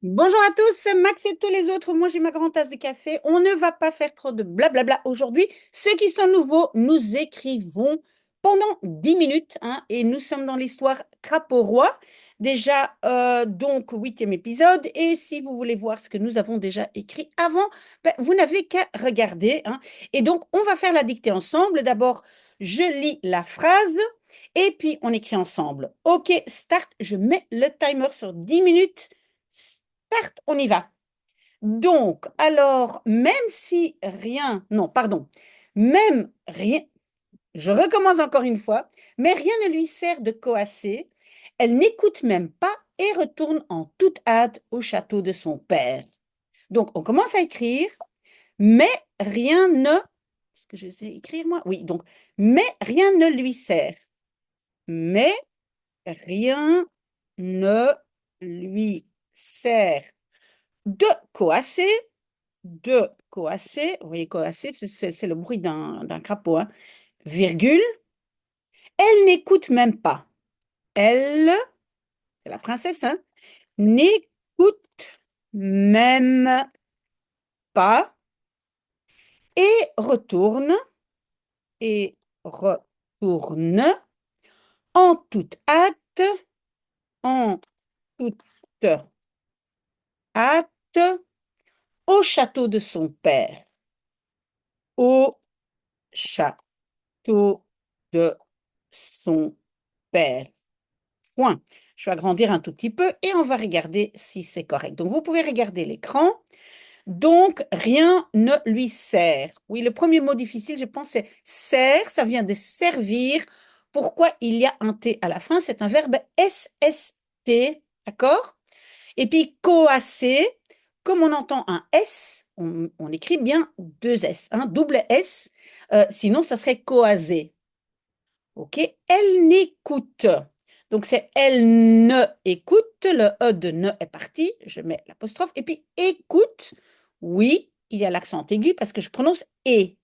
Bonjour à tous, c'est Max et tous les autres. Moi, j'ai ma grande tasse de café. On ne va pas faire trop de blablabla aujourd'hui. Ceux qui sont nouveaux, nous écrivons pendant 10 minutes, hein, et nous sommes dans l'histoire Crapaud Roi. Déjà, donc, huitième épisode. Et si vous voulez voir ce que nous avons déjà écrit avant, ben, vous n'avez qu'à regarder, hein. Et donc, on va faire la dictée ensemble. D'abord, je lis la phrase et puis on écrit ensemble. OK, start. Je mets le timer sur 10 minutes. Start, on y va. Donc, alors, même si rien, non, pardon, même rien, je recommence encore une fois, mais rien ne lui sert de coasser, elle n'écoute même pas et retourne en toute hâte au château de son père. Donc, on commence à écrire, mais rien ne, est-ce que je sais écrire moi? Oui, donc, mais rien ne lui sert. Mais rien ne lui sert de coasser, vous voyez, coasser, c'est le bruit d'un crapaud, hein, virgule, elle n'écoute même pas. Elle, c'est la princesse, hein, n'écoute même pas et et retourne en toute hâte, en toute hâte au château de son père, au château de son père. Point. Je vais agrandir un tout petit peu et on va regarder si c'est correct. Donc, vous pouvez regarder l'écran. Donc, rien ne lui sert. Oui, le premier mot difficile, je pense, c'est sert. Ça vient de servir. Pourquoi il y a un T à la fin? C'est un verbe SST, d'accord? Et puis, coasser, comme on entend un S, on écrit bien deux S, un double S. Sinon, ça serait coaser. OK? Elle n'écoute. Donc, c'est elle ne écoute. Le E de ne est parti. Je mets l'apostrophe. Et puis, écoute. Oui, il y a l'accent aigu parce que je prononce et.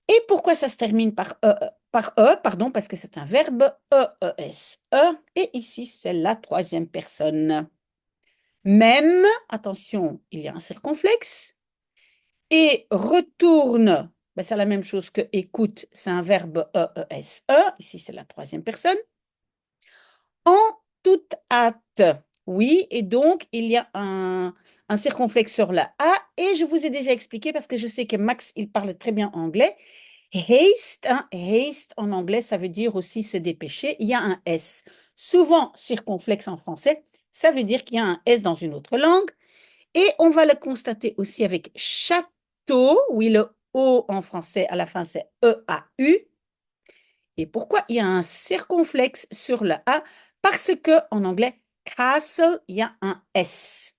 Et pourquoi ça se termine par E, pardon, parce que c'est un verbe E-E-S. E. Et ici, c'est la troisième personne. Même, attention, il y a un circonflexe. Et retourne, ben, c'est la même chose que écoute, c'est un verbe E-E-S-E. Ici, c'est la troisième personne. En toute hâte. Oui, et donc il y a un circonflexe sur la A, et je vous ai déjà expliqué parce que je sais que Max, il parle très bien anglais. Haste, hein, haste en anglais, ça veut dire aussi se dépêcher. Il y a un S. Souvent circonflexe en français, ça veut dire qu'il y a un S dans une autre langue. Et on va le constater aussi avec château. Oui, le O en français, à la fin, c'est E-A-U. Et pourquoi il y a un circonflexe sur le A? Parce que en anglais, castle, il y a un S.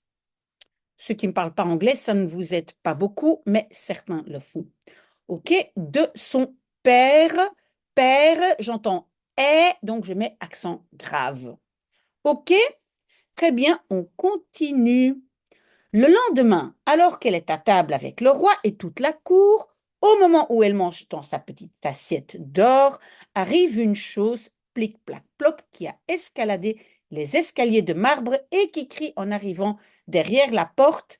Ceux qui ne parlent pas anglais, ça ne vous aide pas beaucoup, mais certains le font. OK? De son père, père, j'entends est, donc je mets accent grave. OK? Très bien, on continue. Le lendemain, alors qu'elle est à table avec le roi et toute la cour, au moment où elle mange dans sa petite assiette d'or, arrive une chose, plic-plac-ploc, qui a escaladé les escaliers de marbre et qui crie en arrivant derrière la porte,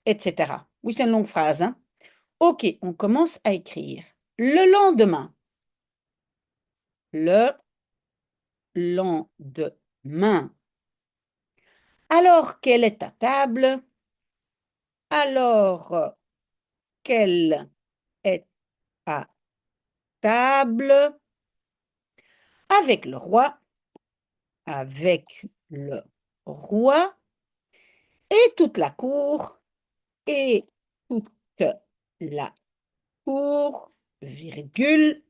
etc. Oui, c'est une longue phrase, hein? OK, on commence à écrire. Le lendemain, le lendemain, alors qu'elle est à table, alors qu'elle est à table avec le roi, avec le roi et toute la cour, et toute la cour, virgule,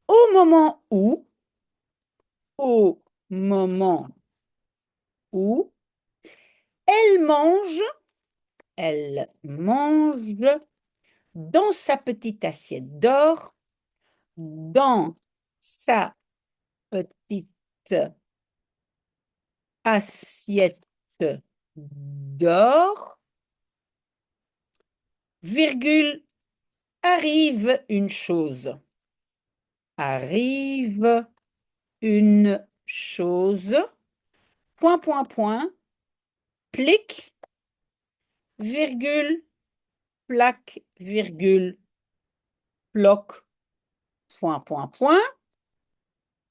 au moment où, au moment où, elle elle mange dans sa petite assiette d'or, dans sa petite assiette d'or, virgule, arrive une chose. Arrive une chose. Point, point, point. plique, virgule, plaque, virgule, bloc, point, point, point.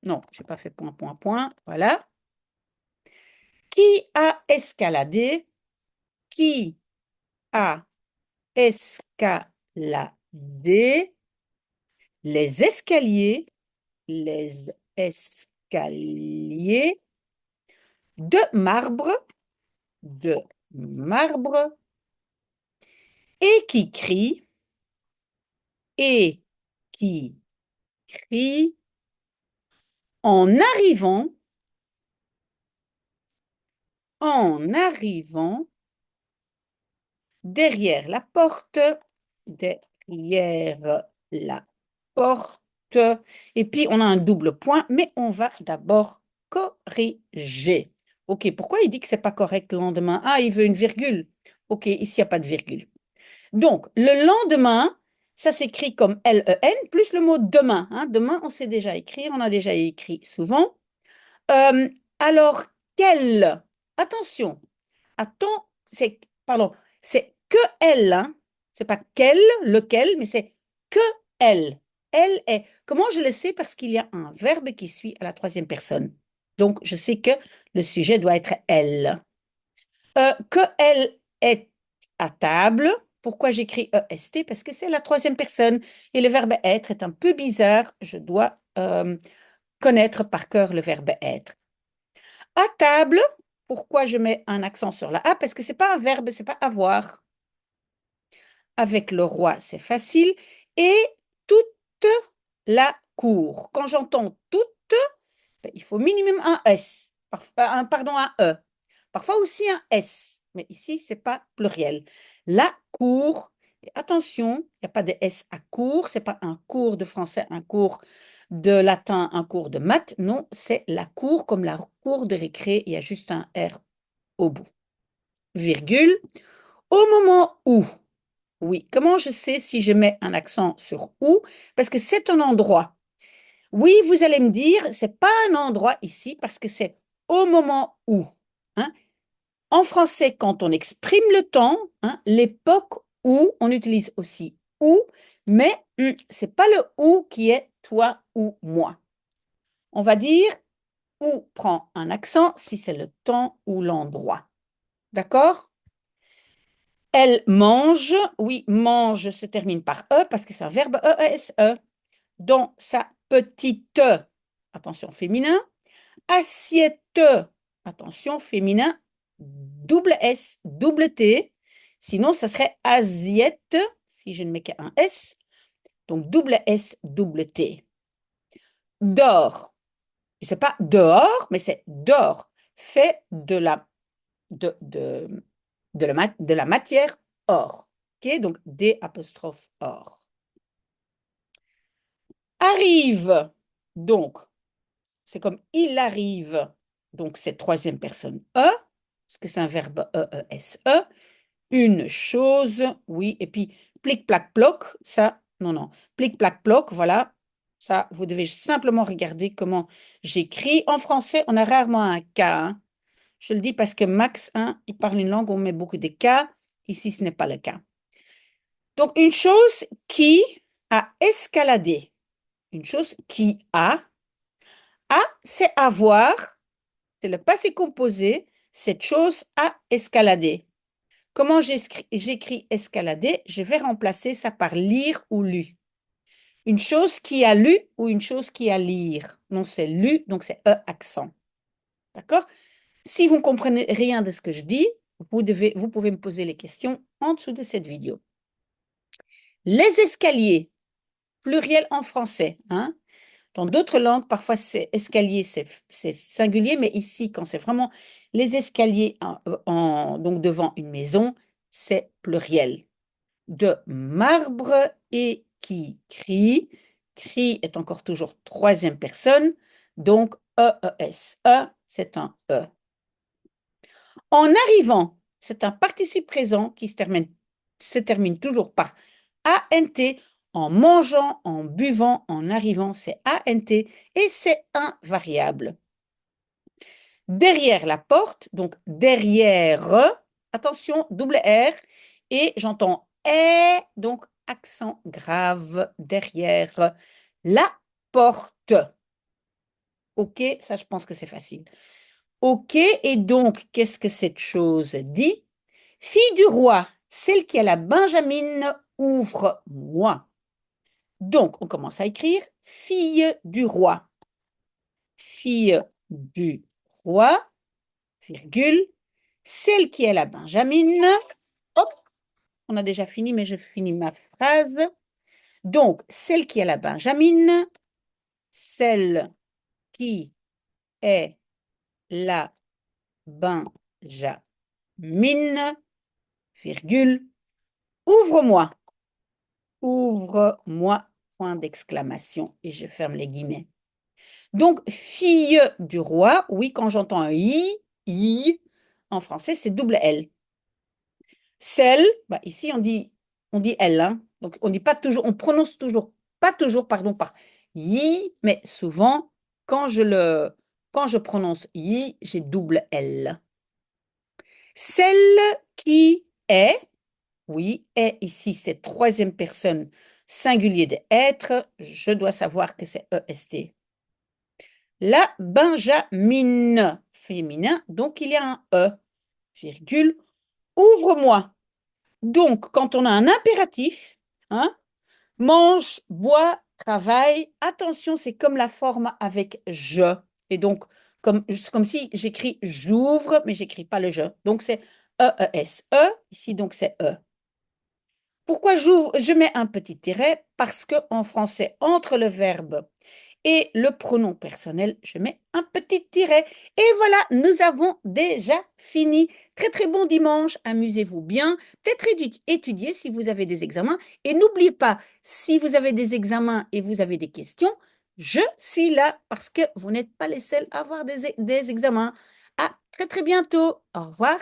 Non, je n'ai pas fait point, point, point. Voilà. Qui a escaladé? Qui a escaladé les escaliers de marbre, de marbre, et qui crie, en arrivant derrière la porte, et puis on a un double point, mais on va d'abord corriger. OK, pourquoi il dit que c'est pas correct le lendemain? Ah, il veut une virgule. OK, ici, il n'y a pas de virgule. Donc, le lendemain, ça s'écrit comme L-E-N, plus le mot demain. Hein. Demain, on sait déjà écrire, on a déjà écrit souvent. Alors, quel? Attention, pardon, c'est que elle, hein. C'est pas quel, lequel, mais c'est que elle. Elle est. Comment je le sais? Parce qu'il y a un verbe qui suit à la troisième personne. Donc, je sais que le sujet doit être elle. Que elle est à table. Pourquoi j'écris EST? Parce que c'est la troisième personne et le verbe être est un peu bizarre. Je dois connaître par cœur le verbe être. À table, pourquoi je mets un accent sur la A? Parce que ce n'est pas un verbe, ce n'est pas avoir. Avec le roi, c'est facile. Et toute la cour. Quand j'entends toute, ben, il faut minimum un S. Pardon, un E. Parfois aussi un S. Mais ici, ce n'est pas pluriel. La cour. Et attention, il n'y a pas de S à cours. Ce n'est pas un cours de français, un cours de latin, un cours de maths. Non, c'est la cour comme la cour de récré. Il y a juste un R au bout. Virgule. Au moment où. Oui, comment je sais si je mets un accent sur où? Parce que c'est un endroit. Oui, vous allez me dire, c'est pas un endroit ici parce que c'est au moment où. Hein? En français, quand on exprime le temps, hein, l'époque où, on utilise aussi où, mais c'est pas le où qui est toi ou moi. On va dire où prend un accent si c'est le temps ou l'endroit. D'accord? Elle mange, oui, mange se termine par E parce que c'est un verbe E-S-E. Dans sa petite, attention féminin, assiette, attention féminin, double S, double T. Sinon, ça serait assiette, si je ne mets qu'un S. Donc, double S, double T. Dors. Ce n'est pas dehors, mais c'est dors. Fait de la matière or. OK? Donc, D apostrophe or. Arrive. Donc, c'est comme il arrive. Donc, c'est troisième personne E, parce que c'est un verbe E-E-S-E. Une chose, oui. Et puis, plic, plac, ploc, ça, non, non. Plic, plac, ploc, voilà. Ça, vous devez simplement regarder comment j'écris. En français, on a rarement un K. Hein. Je le dis parce que Max, hein, il parle une langue où on met beaucoup de K. Ici, ce n'est pas le cas. Donc, une chose qui a escaladé. Une chose qui a. A, c'est avoir. C'est le passé composé. Cette chose a escaladé. Comment j'écris escalader? Je vais remplacer ça par lire ou lu. Une chose qui a lu ou une chose qui a lire. Non, c'est lu, donc c'est E accent. D'accord? Si vous ne comprenez rien de ce que je dis, vous pouvez me poser les questions en dessous de cette vidéo. Les escaliers, pluriel en français. Hein? Dans d'autres langues, parfois c'est escalier, c'est singulier, mais ici, quand c'est vraiment les escaliers donc devant une maison, c'est pluriel. De marbre et qui crie. Crie est encore toujours troisième personne, donc E-E-S-E, c'est un E. En arrivant, c'est un participe présent qui se termine toujours par A-N-T. En mangeant, en buvant, en arrivant, c'est A-N-T et c'est un variable. derrière la porte, donc derrière, attention, double R, et j'entends est, donc accent grave derrière la porte. OK, ça je pense que c'est facile. OK, et donc, qu'est-ce que cette chose dit? Fille du roi, celle qui a la benjamine, ouvre-moi. Donc, on commence à écrire fille du roi. Fille du roi, virgule, celle qui a la benjamine. Hop, on a déjà fini, mais je finis ma phrase. Donc, celle qui a la benjamine, celle qui est la benjamine, virgule, ouvre-moi. Ouvre-moi, point d'exclamation, et je ferme les guillemets. Donc, fille du roi, oui, quand j'entends un I, en français, c'est double L. Celle, bah, ici, on dit elle, hein. Donc, on dit pas toujours, on prononce toujours, pas toujours, pardon, par I, mais souvent, quand je prononce I, j'ai double L. Celle qui est, oui, est ici, c'est troisième personne singulier de être. Je dois savoir que c'est EST. La benjamine féminin, donc il y a un E, virgule, ouvre-moi. Donc, quand on a un impératif, hein, mange, bois, travaille, attention, c'est comme la forme avec je. Et donc, comme si j'écris j'ouvre, mais j'écris pas le je. Donc, c'est E-E-S-E. Ici, donc, c'est E. Pourquoi j'ouvre? Je mets un petit tiret parce qu'en français, entre le verbe et le pronom personnel, je mets un petit tiret. Et voilà, nous avons déjà fini. Très très bon dimanche, amusez-vous bien. Peut-être étudier si vous avez des examens. Et n'oubliez pas, si vous avez des examens et vous avez des questions, je suis là parce que vous n'êtes pas les seuls à avoir des examens. À très très bientôt. Au revoir.